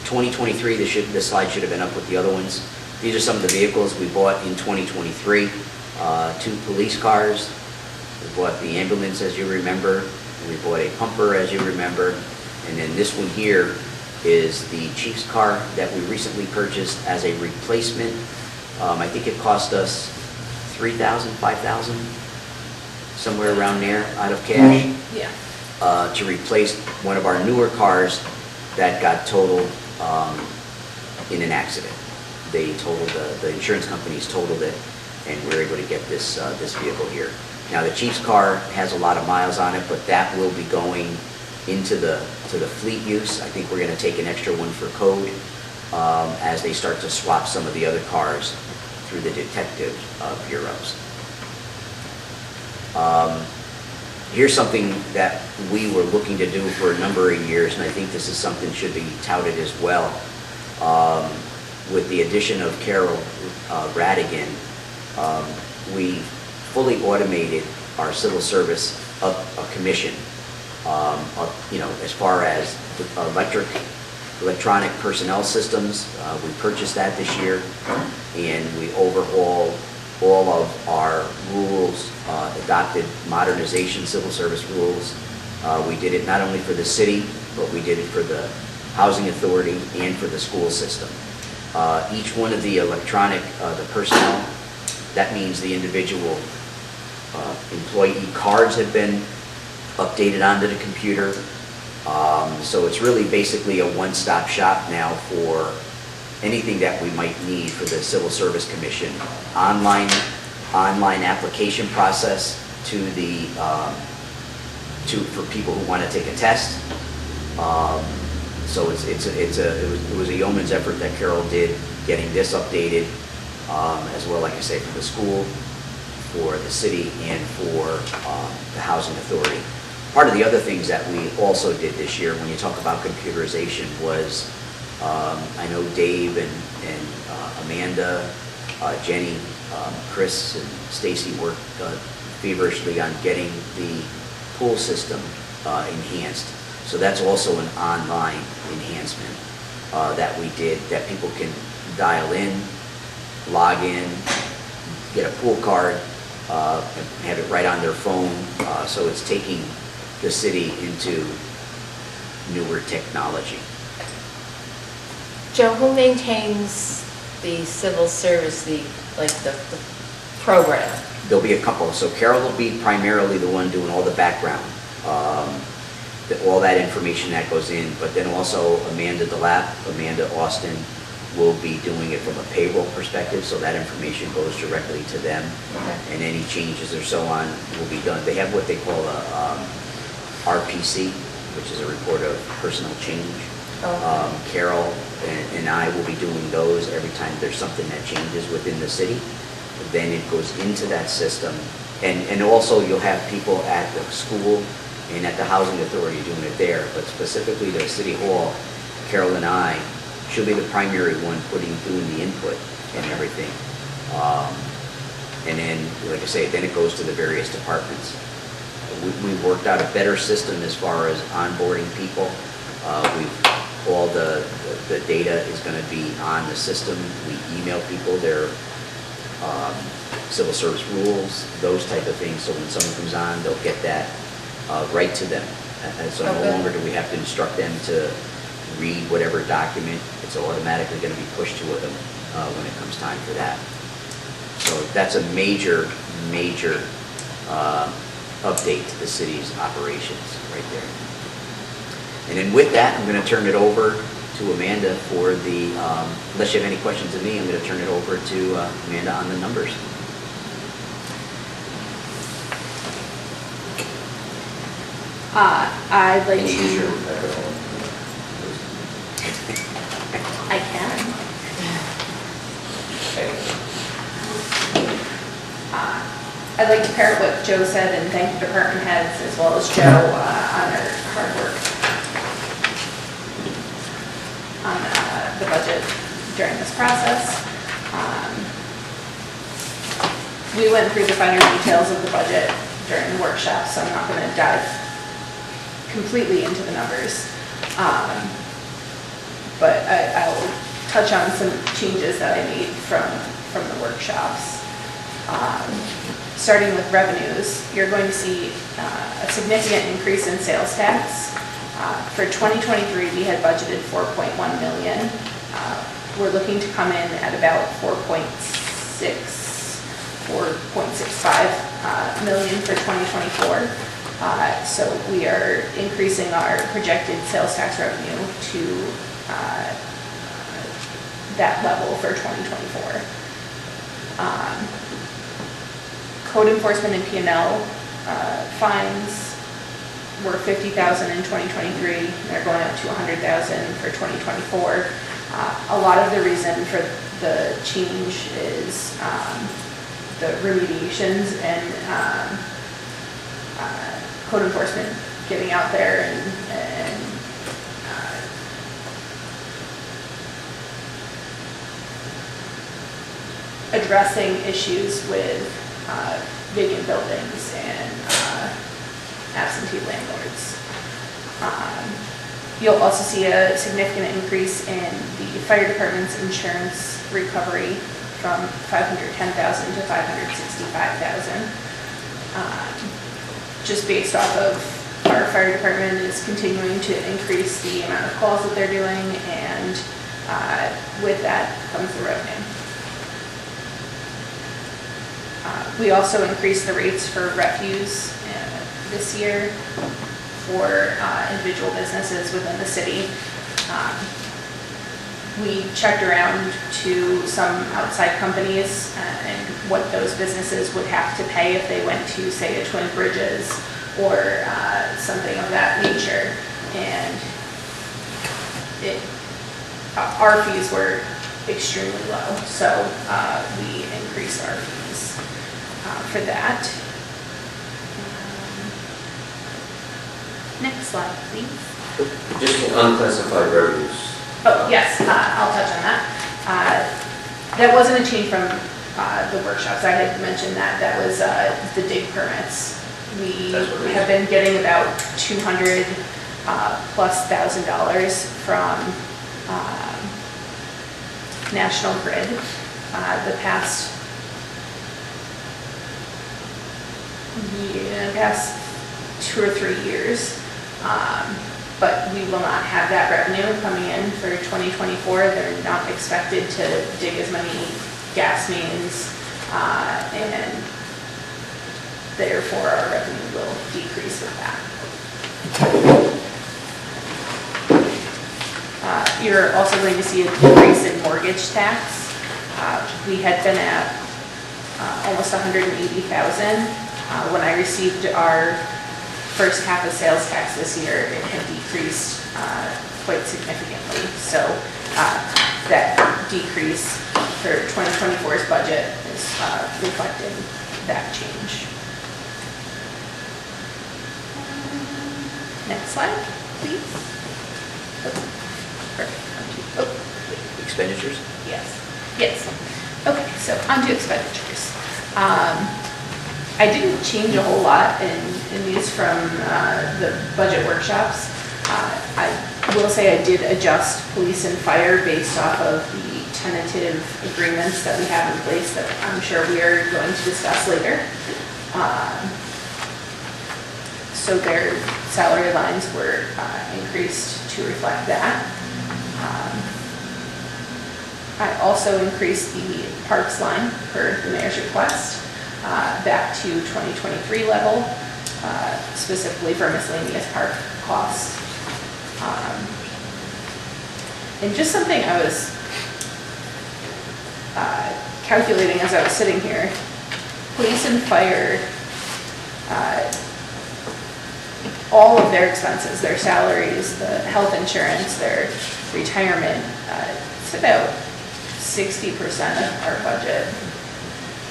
2023, this slide should have been up with the other ones. These are some of the vehicles we bought in 2023. 2 police cars. We bought the ambulance, as you remember. We bought a pumper, as you remember. And then this one here is the chief's car that we recently purchased as a replacement. I think it cost us $3,000, $5,000, somewhere around there out of cash. Yeah. To replace one of our newer cars that got totaled in an accident. They totaled, the insurance companies totaled it, and we were able to get this vehicle here. Now the chief's car has a lot of miles on it, but that will be going into the fleet use. I think we're going to take an extra one for code as they start to swap some of the other cars through the detective bureaus. Here's something that we were looking to do for a number of years, and I think this is something should be touted as well. With the addition of Carol Radigan, we fully automated our civil service up a commission. As far as electronic personnel systems, we purchased that this year, and we overhauled all of our rules, adopted modernization civil service rules. We did it not only for the city, but we did it for the housing authority and for the school system. Each one of the electronic, the personnel, that means the individual employee cards have been updated onto the computer. So it's really basically a one-stop shop now for anything that we might need for the Civil Service Commission. Online application process to the, for people who want to take a test. So it was a yeoman's effort that Carol did, getting this updated, as well, like I say, for the school, for the city, and for the housing authority. Part of the other things that we also did this year, when you talk about computerization, was I know Dave and Amanda, Jenny, Chris, and Stacy worked feverishly on getting the pool system enhanced. So that's also an online enhancement that we did, that people can dial in, log in, get a pool card, and have it right on their phone. So it's taking the city into newer technology. Joe, who maintains the civil service, the program? There'll be a couple. So Carol will be primarily the one doing all the background, all that information that goes in, but then also Amanda Austin will be doing it from a payroll perspective, so that information goes directly to them. Okay. And any changes or so on will be done. They have what they call a RPC, which is a report of personal change. Okay. Carol and I will be doing those every time there's something that changes within the city. Then it goes into that system. And also you'll have people at the school and at the housing authority doing it there, but specifically the city hall, Carol and I, she'll be the primary one doing the input and everything. And then, like I say, then it goes to the various departments. We worked out a better system as far as onboarding people. All the data is going to be on the system. We email people their civil service rules, those type of things. So when someone comes on, they'll get that right to them. And so no longer do we have to instruct them to read whatever document. It's automatically going to be pushed to them when it comes time for that. So that's a major update to the city's operations right there. And then with that, I'm going to turn it over to Amanda for the, unless you have any questions of me, I'm going to turn it over to Amanda on the numbers. I'd like Can you use your to, microphone? I can. I'd like to pair what Joe said and thank the department heads as well as Joe on their hard work on the budget during this process. We went through the finer details of the budget during the workshop, so I'm not going to dive completely into the numbers. But I'll touch on some changes that I made from the workshops. Starting with revenues, you're going to see a significant increase in sales tax. For 2023, we had budgeted 4.1 million. We're looking to come in at about 4.65 million for 2024. So we are increasing our projected sales tax revenue to that level for 2024. Code enforcement and P&L fines were 50,000 in 2023. They're going up to 100,000 for 2024. A lot of the reason for the change is the remediations and code enforcement getting out there and addressing issues with vacant buildings and absentee landlords. You'll also see a significant increase in the fire department's insurance recovery from 510,000 to 565,000. Just based off of our fire department is continuing to increase the amount of calls that they're doing, and with that comes the revenue. We also increased the rates for refuse this year for individual businesses within the city. We checked around to some outside companies and what those businesses would have to pay if they went to, say, a Twin Bridges or something of that nature. And our fees were extremely low, so we increased our fees for that. Next slide, please. Just unclassified revenues. Oh, yes, I'll touch on that. That wasn't a change from the workshops. I had mentioned that. That was the dig permits. We have been getting about $200,000 plus from National Grid the past past 2 or 3 years. But we will not have that revenue coming in for 2024. They're not expected to dig as many gas mains, and therefore our revenue will decrease with that. You're also going to see a decrease in mortgage tax. We had been at almost $180,000. When I received our first half of sales tax this year, it had decreased quite significantly. So that decrease for 2024's budget is reflecting that change. Next slide, please. Oh, perfect. Oh, Expenditures? yes. Yes. Okay, so onto expenditures. I didn't change a whole lot in these from the budget workshops. I will say I did adjust police and fire based off of the tentative agreements that we have in place that I'm sure we are going to discuss later. So their salary lines were increased to reflect that. I also increased the parks line per the mayor's request. Back to 2023 level, specifically for miscellaneous park costs. And just something I was calculating as I was sitting here, police and fire, all of their expenses, their salaries, the health insurance, their retirement, it's about 60% of our budget.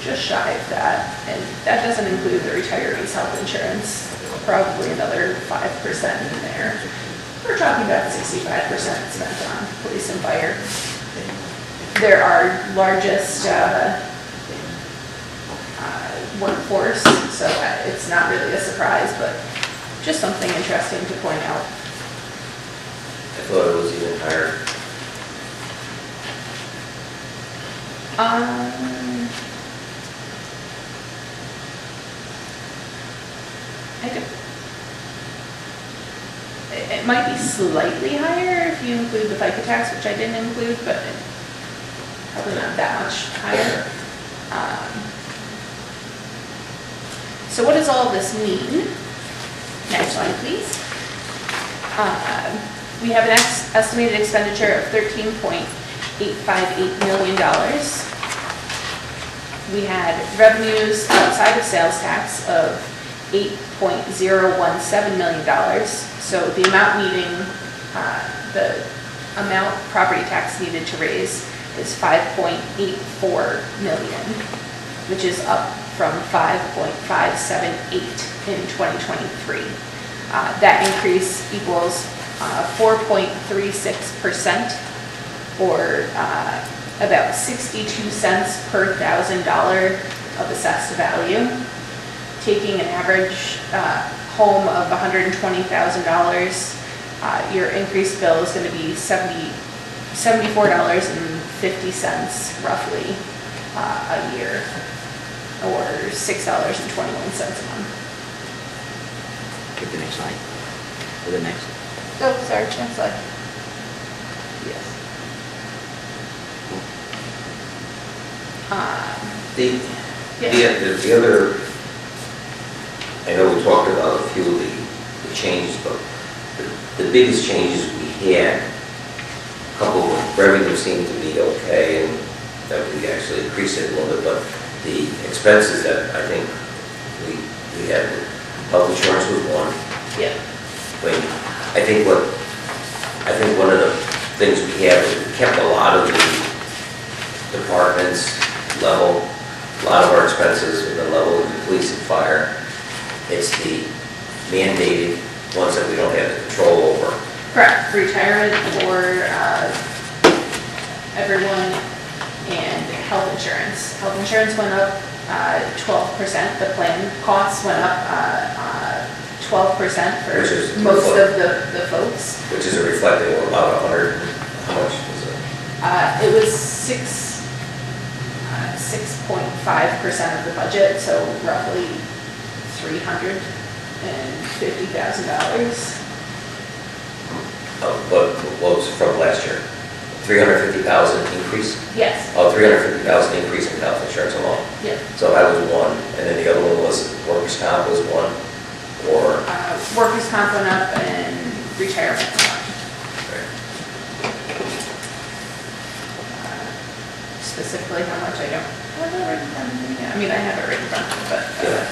Just shy of that, and that doesn't include the retirees' health insurance, probably another 5% in there. We're talking about 65% spent on police and fire. They're our largest workforce, so it's not really a surprise, but just something interesting to point out. I thought it was even higher. It might be slightly higher if you include the FICA tax, which I didn't include, but probably not that much higher. So what does all of this mean? Next slide, please. We have an estimated expenditure of $13.858 million. We had revenues outside of sales tax of $8.017 million. So the amount the amount property tax needed to raise is $5.84 million, which is up from $5.578 in 2023. That increase equals 4.36%, or about 62 cents per $1,000 of assessed value. Taking an average home of $120,000, your increased bill is going to be $74.50 roughly a year, or $6.21 a month. Get the next slide. Or the next. Oh, sorry, next slide. Yes. The, Yeah. the other, I know we talked about a few of the changes, but the biggest changes we had, a couple of revenue seemed to be okay, and that we actually increased it a little bit, but the expenses that I think we had, health insurance was one. Yeah. I think one of the things we have is we kept a lot of the departments level, a lot of our expenses with the level of the police and fire. It's the mandated ones that we don't have the control over. Correct, retirement for everyone and health insurance. Health insurance went up 12%, the plan costs went up 12% Which is for most reflect- of the folks. Which is reflecting about 100, how much was it? It was 6.5% of the budget, so roughly $350,000. What was from last year? 350,000 increase? Yes, Oh, 350,000 increase in health insurance alone. yeah. So that was one, and then the other one was workers' comp was one, or, Workers' comp went up and retirement went up. Specifically how much, I don't have it written down. I mean, I have it written down, but. yeah.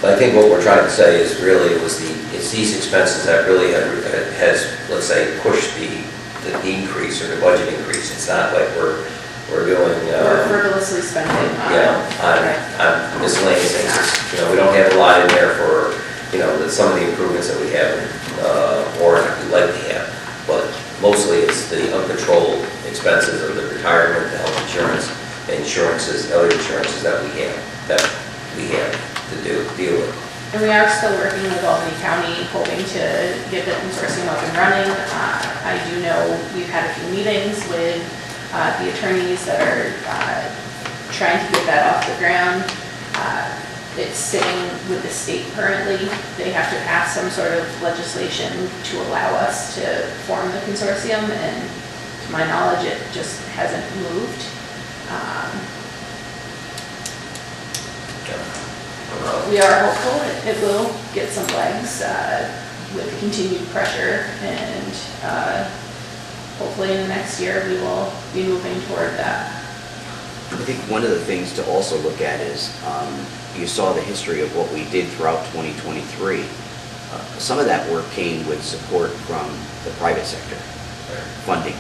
But I think what we're trying to say is really it's these expenses that really has, let's say, pushed the increase or the budget increase. It's not like we're doing, We're frivolously spending on. on miscellaneous things. We don't have a lot in there for, some of the improvements that we have in Warren that we'd like to have. But mostly it's the uncontrolled expenses of the retirement, the health insurance, insurances, other insurances that we have to deal with. And we are still working with Albany County, hoping to get the consortium up and running. I do know we've had a few meetings with the attorneys that are trying to get that off the ground. It's sitting with the state currently. They have to pass some sort of legislation to allow us to form the consortium, and to my knowledge, it just hasn't moved. We are hopeful it will get some legs with continued pressure, and hopefully in the next year we will be moving toward that. I think one of the things to also look at is, you saw the history of what we did throughout 2023. Some of that work came with support from the private sector, funding,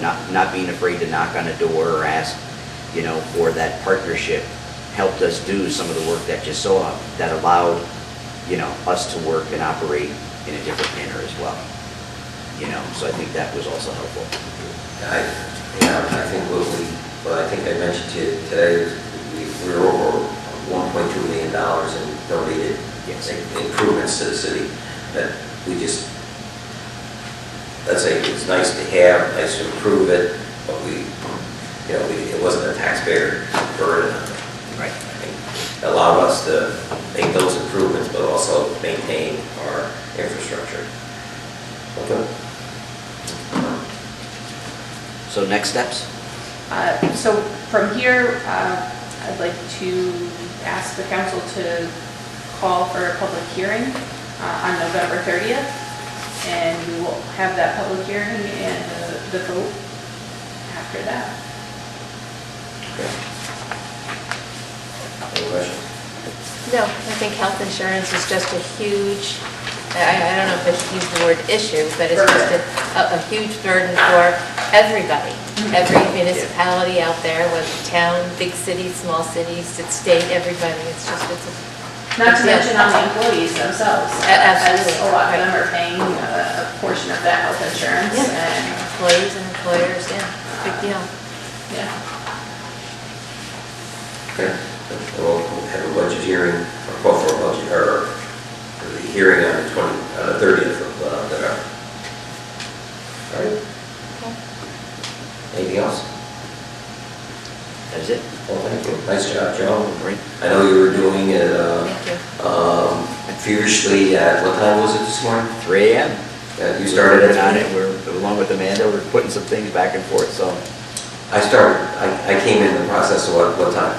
not being afraid to knock on a door or ask, for that partnership, helped us do some of the work that you saw that allowed, us to work and operate in a different manner as well. So I think that was also helpful. I think what I think I mentioned to you today is we were over $1.2 million in donated improvements to the city that we just, let's say it's nice to have, nice to improve it, but it wasn't a taxpayer burden. Right. It allowed us to make those improvements, but also maintain our infrastructure. Okay. So next steps? So from here, I'd like to ask the council to call for a public hearing on November 30th, and we will have that public hearing and the vote after that. Okay. Any questions? No, I think health insurance is just a huge, I don't know if I should use the word issue, but it's just a huge burden for everybody. Every municipality out there, whether town, big cities, small cities, state, everybody, it's a Not to mention on the employees themselves, as Absolutely. a lot of them are paying a portion of that health insurance, Yeah. and, employees and employers, yeah, big deal. yeah. Okay. We'll have a budget hearing, or call for a budget, or the hearing on the 30th of November. All right. Anything else? That is it? Well, thank you. Nice job, Joe. Great. I know you were doing it Thank you. feverishly at, what time was it this morning? 3 a.m. You started Working at on it, we're, along with Amanda, we're putting some things back and forth, so. I came in the process of what time?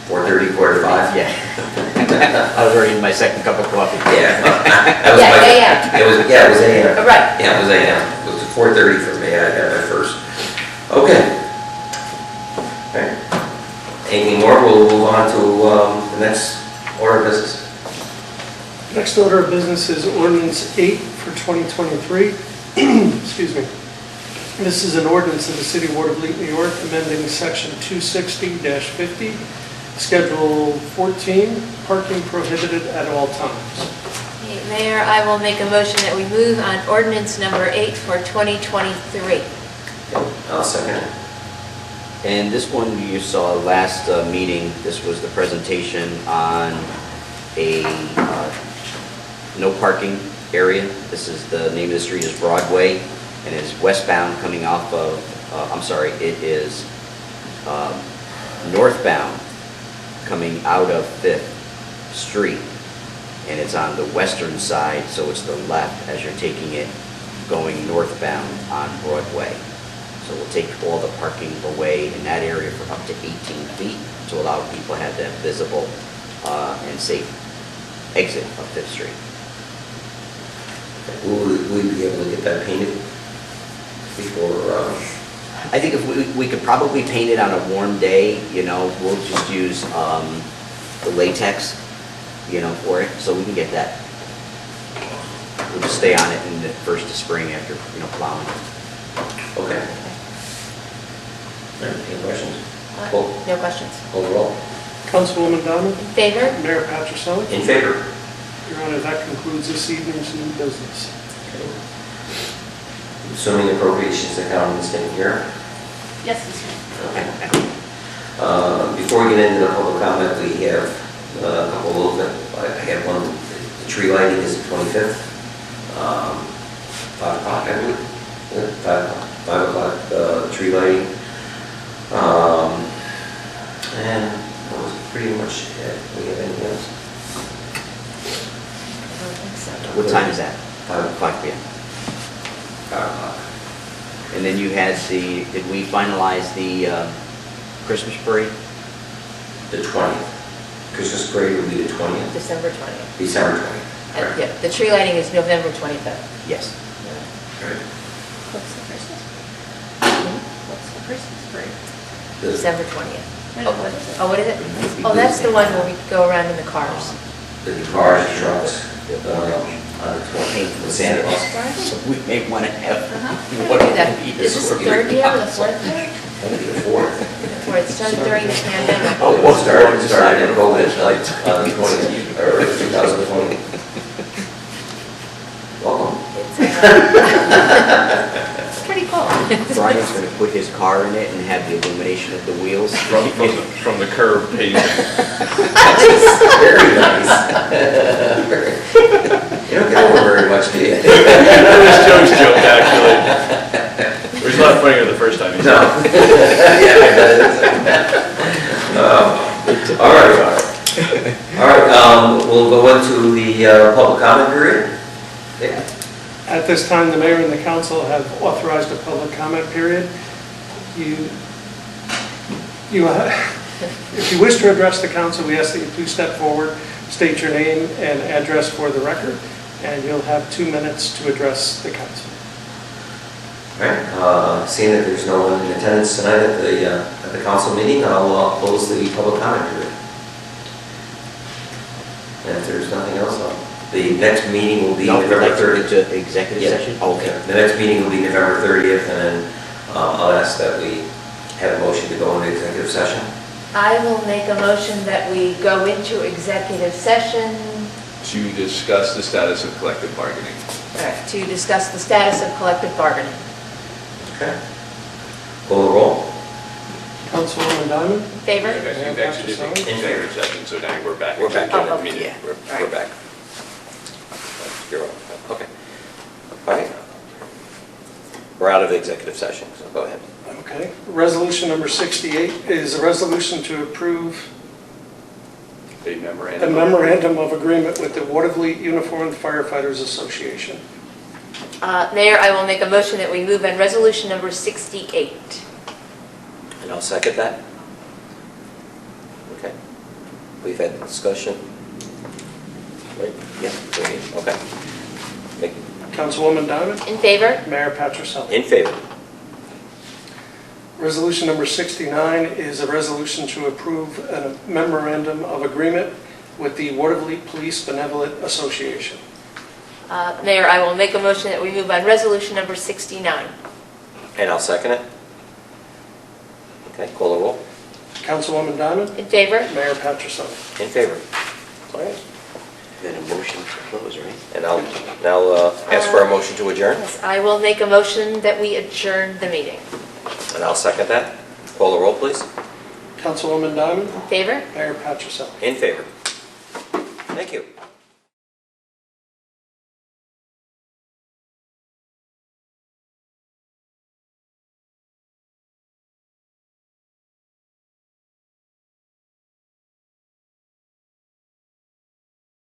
4:30, quarter to 5? Yeah. I was already in my second cup of coffee. Yeah. That was Yeah, my- AM. It was, yeah, it was AM. Right. Yeah, it was AM. It was 4:30 for me, I had my first. Okay. Okay. Anything more, we'll move on to the next order of business. Next order of business is ordinance 8 for 2023. Excuse me. This is an ordinance of the City of Watervliet, New York, amending Section 260-50, Schedule 14, parking prohibited at all times. Okay, Mayor, I will make a motion that we move on ordinance number 8 for 2023. I'll second it. And this one you saw last meeting, this was the presentation on a no parking area. This is, the name of the street is Broadway, and it is westbound coming off of, it is northbound coming out of 5th Street, and it's on the western side, so it's the left as you're taking it going northbound on Broadway. So we'll take all the parking away in that area for up to 18 feet to allow people to have that visible and safe exit of 5th Street. Will we be able to get that painted before, I think if we could probably paint it on a warm day, we'll just use the latex, for it, so we can get that. We'll just stay on it in the first of spring after, plowing. okay. Any questions? No questions. Call the roll. Councilwoman Donovan, In favor? Mayor Patricelli. In favor? Your Honor, that concludes this evening's new business. Assuming appropriations account is taken care of. Yes, Mr. Mayor. Okay. Before we get into the public comment, we have a couple of little bit, I have one, the tree lighting is the 25th, 5 o'clock, I believe. Yeah, 5 o'clock, tree lighting. And that was pretty much it. We have anything else? I don't think so. What time is that? 5 p.m. 5 o'clock. And then you had did we finalize the Christmas parade? The 20th. Christmas parade will be the 20th, December 20th. December 20th. Right. Yeah, the tree lighting is November 25th. Yes. Right. What's the Christmas? What's the Christmas parade? The- December 20th. What is it? Oh, what is it? Oh, that's the one where we go around in the cars. The cars, trucks, on the 20th, the Santa Claus. So we may want to have. What do that? Is this the third year or the fourth year? That'll be the 4th. Where it started during the pandemic? Oh, It started in COVID, like, on the 20th, or 2020. Welcome. It's pretty cool. Brian's going to put his car in it and have the illumination of the wheels. From the curb pavement. Very nice. You don't get over very much, do you? That was Joe's joke, actually. It was a lot funnier the first time he said No. it. Yeah, it does. All right. All right, we'll go into the public comment period. Yeah. At this time, the mayor and the council have authorized a public comment period. If you wish to address the council, we ask that you please step forward, state your name and address for the record, and you'll have 2 minutes to address the council. All right, seeing that there's no one in attendance tonight at the council meeting, I'll close the public comment period. And if there's nothing else, the next meeting will be No, we'd November like to 30th. go to executive Yeah. session? Oh, okay. The next meeting will be November 30th, and then I'll ask that we have a motion to go into executive session. I will make a motion that we go into executive session To discuss the status of collective bargaining. to discuss the status of collective bargaining. Okay. Call the roll. Councilwoman Diamond? In favor? You actually did the In favor. executive session, so now we're back. We're back. Oh, Meeting. yeah. We're back. You're on. Okay. All right. We're out of executive session, so go ahead. Okay. Okay. Resolution number 68 is a resolution to approve A a memorandum. memorandum of agreement with the Watervliet Uniformed Firefighters Association. Mayor, I will make a motion that we move on resolution number 68. And I'll second that. Okay. We've had the discussion. Right? Yeah, okay. Councilwoman Diamond? In favor? Mayor Patricelli? In favor. Resolution number 69 is a resolution to approve a memorandum of agreement with the Watervliet Police Benevolent Association. Mayor, I will make a motion that we move on resolution number 69. And I'll second it. Okay, call the roll. Councilwoman Diamond? In favor? Mayor Patricelli? In favor. Right. Then a motion to close, right? And I'll now ask for a motion to adjourn, Yes, I will make a motion that we adjourn the meeting. and I'll second that. Call the roll, please. Councilwoman Diamond? In favor? Mayor Patricelli? In favor. Thank you.